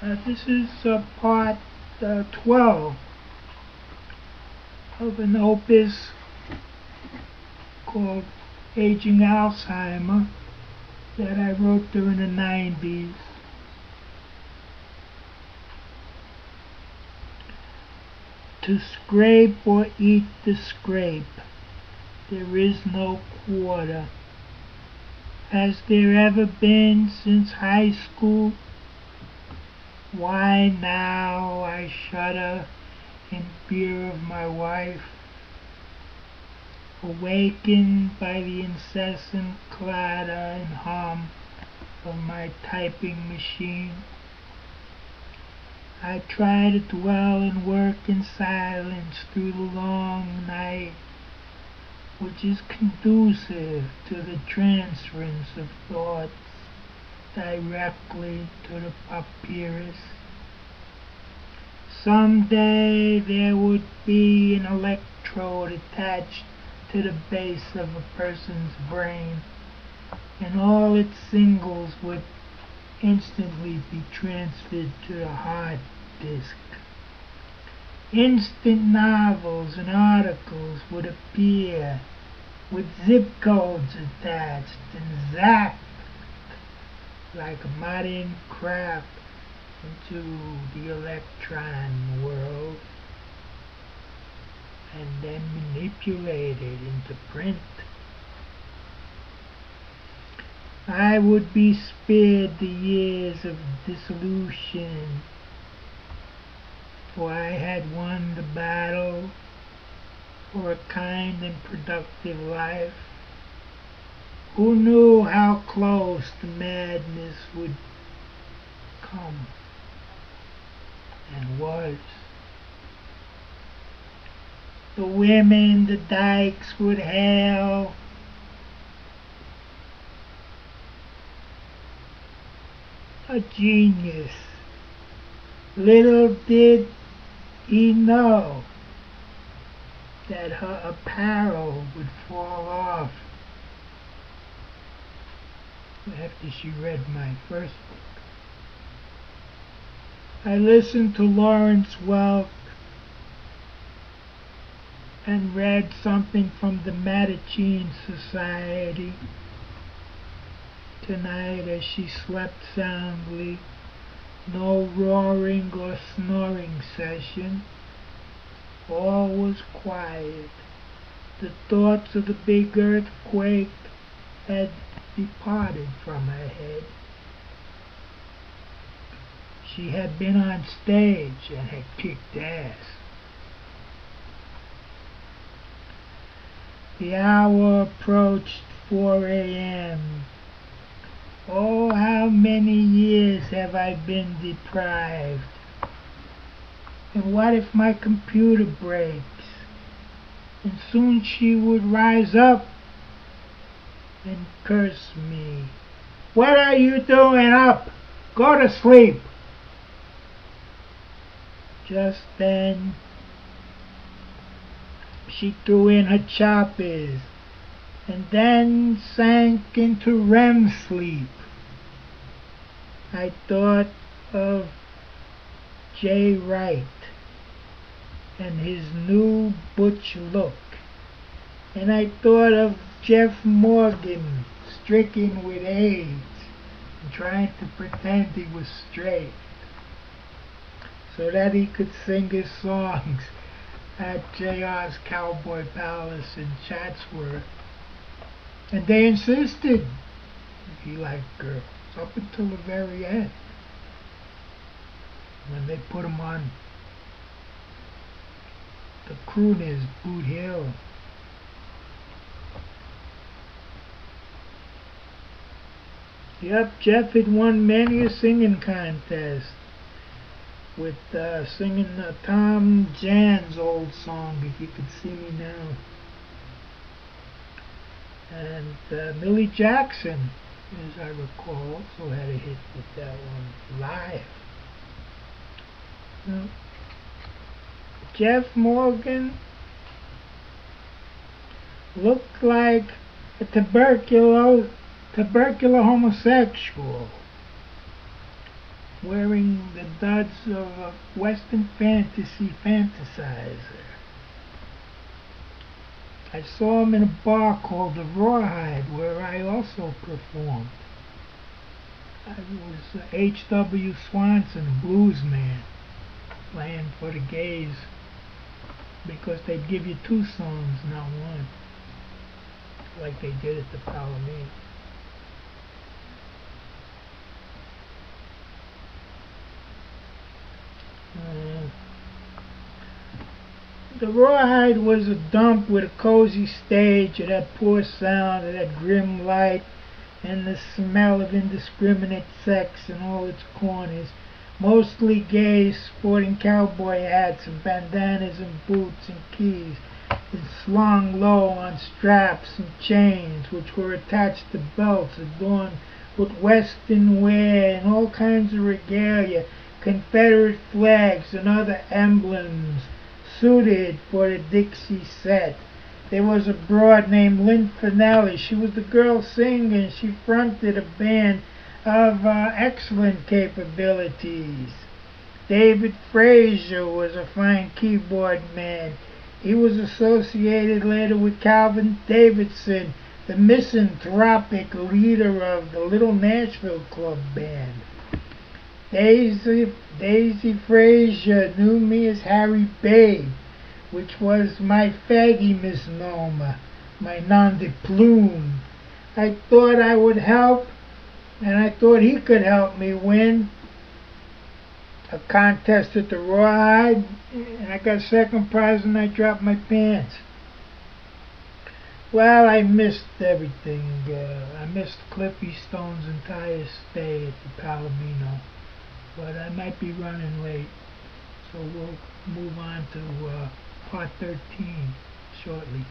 This is part 12 of an opus called Aging Alzheimer that I wrote during the 90s. To scrape or eat the scrape, there is no quarter. Has there ever been since high school? Why now I shudder in fear of my wife, awakened by the incessant clatter and hum of my typing machine. I try to dwell and work in silence through the long night, which is conducive to the transference of thoughts directly to the papyrus. Someday there would be an electrode attached to the base of a person's brain, and all its singles would instantly be transferred to the hard disk. Instant novels and articles would appear with zip codes attached and zapped like modern craft into the electron world, and then manipulated into print. I would be spared the years of dissolution, for I had won the battle for a kind and productive life. Who knew how close the madness would come, and was? The women the dykes would hail, a genius. Little did he know that her apparel would fall off after she read my first book. I listened to Lawrence Welk and read something from the Mattachine Society tonight as she slept soundly. No roaring or snoring session. All was quiet. The thoughts of the big earthquake had departed from her head. She had been on stage and had kicked ass. The hour approached 4 a.m. Oh, how many years have I been deprived? And what if my computer breaks? And soon she would rise up and curse me. What are you doing up? Go to sleep. Just then, she threw in her choppers and then sank into REM sleep. I thought of Jay Wright and his new butch look, and I thought of Jeff Morgan stricken with AIDS and trying to pretend he was straight so that he could sing his songs at JR's Cowboy Palace in Chatsworth. And they insisted he liked girls up until the very end, when they put him on the crooners Boot Hill. Yep, Jeff had won many a singing contest with singing Tom Jan's old song, If You Could See Me Now. And Millie Jackson, as I recall, also had a hit with that one live. Now, Jeff Morgan looked like a tubercular homosexual. wearing the duds of a Western fantasy fantasizer. I saw him in a bar called the Rawhide, where I also performed. I was H.W. Swanson, blues man, playing for the gays, because they'd give you 2 songs, not 1, like they did at the Palomino. The Rawhide was a dump with a cozy stage. It had poor sound, it had grim light, and the smell of indiscriminate sex in all its corners. Mostly gays sporting cowboy hats and bandanas and boots and keys, and slung low on straps and chains, which were attached to belts adorned with Western wear and all kinds of regalia, Confederate flags and other emblems, suited for the Dixie set. There was a broad named Lynn Finelli. She was the girl singer. She fronted a band of excellent capabilities. David Frazier was a fine keyboard man. He was associated later with Calvin Davidson, the misanthropic leader of the Little Nashville Club Band. Daisy Frazier knew me as Harry Babe, which was my faggy misnomer, my nom de plume. I thought I would help, and I thought he could help me win a contest at the Rawhide, and I got second prize and I dropped my pants. Well, I missed everything. I missed Cliffy Stone's entire stay at the Palomino, but I might be running late, so we'll move on to part 13 shortly.